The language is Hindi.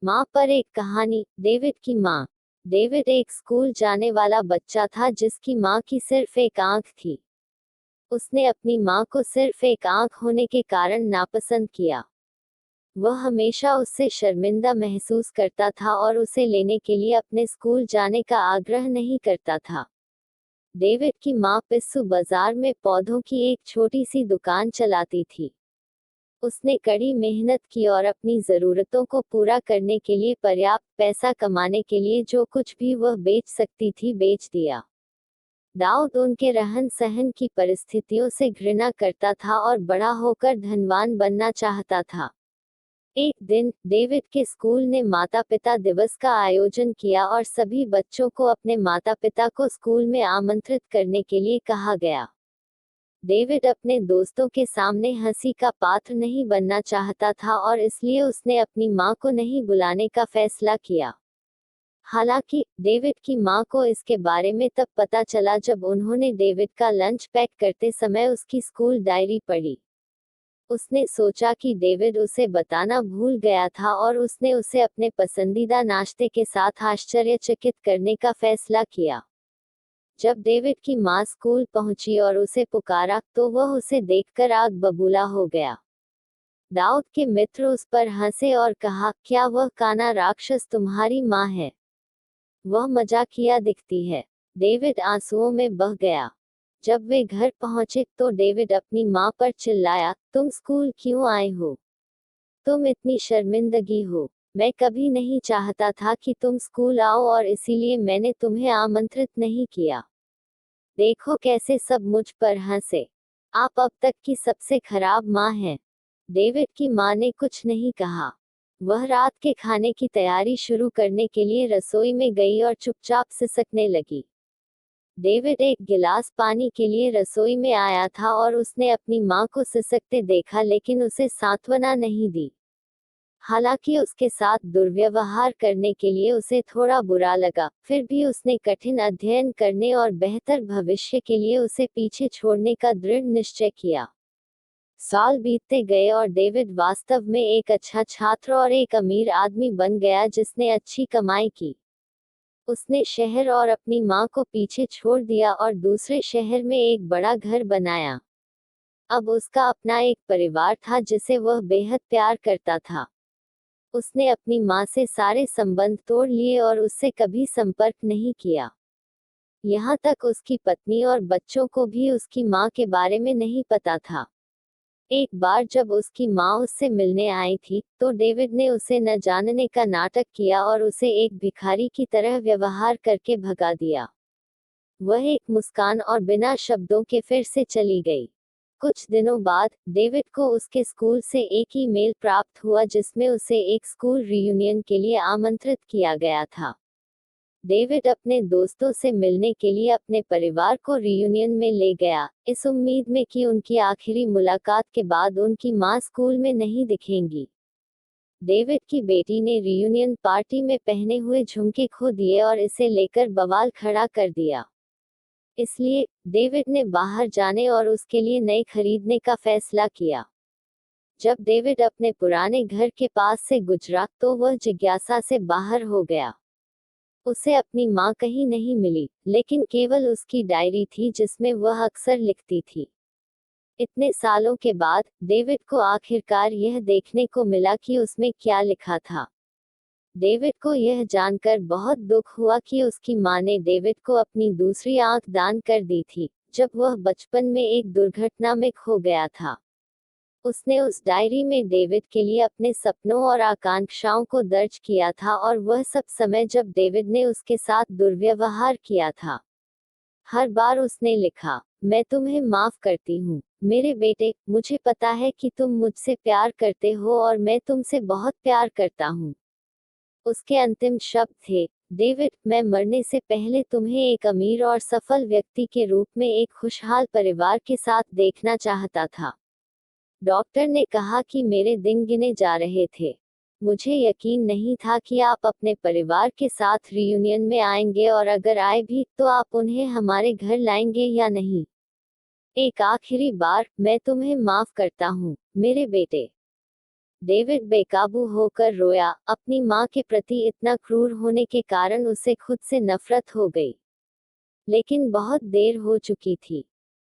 माँ पर एक कहानी। डेविड की माँ। डेविड एक स्कूल जाने वाला बच्चा था जिसकी माँ की सिर्फ एक आंख थी। उसने अपनी माँ को सिर्फ एक आंख होने के कारण नापसंद किया। वह हमेशा उससे शर्मिंदा महसूस करता था और उसे लेने के लिए अपने स्कूल जाने का आग्रह नहीं करता था। डेविड की माँ पिस्सू बाजार में पौधों की एक छोटी सी दुकान चलाती थी। उसने कड़ी मेहनत की और अपनी ज़रूरतों को पूरा करने के लिए पर्याप्त पैसा कमाने के लिए जो कुछ भी वह बेच सकती थी बेच दिया। दाऊद उनके रहन सहन की परिस्थितियों से घृणा करता था और बड़ा होकर धनवान बनना चाहता था। एक दिन डेविड के स्कूल ने माता पिता दिवस का आयोजन किया और सभी बच्चों को अपने माता पिता को स्कूल में आमंत्रित करने के लिए कहा गया। डेविड अपने दोस्तों के सामने हंसी का पात्र नहीं बनना चाहता था और इसलिए उसने अपनी मां को नहीं बुलाने का फैसला किया। हालांकि डेविड की मां को इसके बारे में तब पता चला जब उन्होंने डेविड का लंच पैक करते समय उसकी स्कूल डायरी पढ़ी। उसने सोचा कि डेविड उसे बताना भूल गया था और उसने उसे अपने पसंदीदा नाश्ते के साथ आश्चर्यचकित करने का फैसला किया। जब डेविड की माँ स्कूल पहुंची और उसे पुकारा तो वह उसे देखकर आग बबूला हो गया। दाऊद के मित्र उस पर हंसे और कहा, क्या वह काना राक्षस तुम्हारी माँ है? वह मजाकिया दिखती है। डेविड आंसुओं में बह गया। जब वे घर पहुंचे तो डेविड अपनी माँ पर चिल्लाया, तुम स्कूल क्यों आए हो? तुम इतनी शर्मिंदगी हो। मैं कभी नहीं चाहता था कि तुम स्कूल आओ और इसीलिए मैंने तुम्हें आमंत्रित नहीं किया। देखो कैसे सब मुझ पर हंसे। आप अब तक की सबसे खराब माँ हैं। डेविड की माँ ने कुछ नहीं कहा। वह रात के खाने की तैयारी शुरू करने के लिए रसोई में गई और चुपचाप सिसकने लगी। डेविड एक गिलास पानी के लिए रसोई में आया था और उसने अपनी माँ को सिसकते देखा लेकिन उसे सांत्वना नहीं दी। हालांकि उसके साथ दुर्व्यवहार करने के लिए उसे थोड़ा बुरा लगा, फिर भी उसने कठिन अध्ययन करने और बेहतर भविष्य के लिए उसे पीछे छोड़ने का दृढ़ निश्चय किया। साल बीतते गए और डेविड वास्तव में एक अच्छा छात्र और एक अमीर आदमी बन गया जिसने अच्छी कमाई की। उसने शहर और अपनी माँ को पीछे छोड़ दिया और दूसरे शहर में एक बड़ा घर बनाया। अब उसका अपना एक परिवार था जिसे वह बेहद प्यार करता था। उसने अपनी माँ से सारे संबंध तोड़ लिए और उससे कभी संपर्क नहीं किया। यहाँ तक उसकी पत्नी और बच्चों को भी उसकी माँ के बारे में नहीं पता था। एक बार जब उसकी माँ उससे मिलने आई थी तो डेविड ने उसे न जानने का नाटक किया और उसे एक भिखारी की तरह व्यवहार करके भगा दिया। वह एक मुस्कान और बिना शब्दों के फिर से चली गई। कुछ दिनों बाद डेविड को उसके स्कूल से एक ईमेल प्राप्त हुआ जिसमें उसे एक स्कूल रियूनियन के लिए आमंत्रित किया गया था। डेविड अपने दोस्तों से मिलने के लिए अपने परिवार को रियूनियन में ले गया, इस उम्मीद में कि उनकी आखिरी मुलाकात के बाद उनकी मां स्कूल में नहीं दिखेंगी। डेविड की बेटी ने रियूनियन पार्टी में पहने हुए झुमके खो दिए और इसे लेकर बवाल खड़ा कर दिया। इसलिए डेविड ने बाहर जाने और उसके लिए नए खरीदने का फैसला किया। जब डेविड अपने पुराने घर के पास से गुजरा तो वह जिज्ञासा से बाहर हो गया। उसे अपनी माँ कहीं नहीं मिली, लेकिन केवल उसकी डायरी थी जिसमें वह अक्सर लिखती थी। इतने सालों के बाद डेविड को आखिरकार यह देखने को मिला कि उसमें क्या लिखा था। डेविड को यह जानकर बहुत दुख हुआ कि उसकी मां ने डेविड को अपनी दूसरी आंख दान कर दी थी, जब वह बचपन में एक दुर्घटना में खो गया था। उसने उस डायरी में डेविड के लिए अपने सपनों और आकांक्षाओं को दर्ज किया था और वह सब समय जब डेविड ने उसके साथ दुर्व्यवहार किया था। हर बार उसने लिखा, मैं तुम्हें माफ करती हूँ मेरे बेटे, मुझे पता है कि तुम मुझसे प्यार करते हो और मैं तुमसे बहुत प्यार करता हूँ। उसके अंतिम शब्द थे, डेविड, मैं मरने से पहले तुम्हें एक अमीर और सफल व्यक्ति के रूप में एक खुशहाल परिवार के साथ देखना चाहता था। डॉक्टर ने कहा कि मेरे दिन गिने जा रहे थे। मुझे यकीन नहीं था कि आप अपने परिवार के साथ रियूनियन में आएंगे और अगर आए भी तो आप उन्हें हमारे घर लाएंगे या नहीं। एक आखिरी बार, मैं तुम्हें माफ करता हूँ मेरे बेटे। डेविड बेकाबू होकर रोया, अपनी माँ के प्रति इतना क्रूर होने के कारण उसे खुद से नफरत हो गई। लेकिन बहुत देर हो चुकी थी।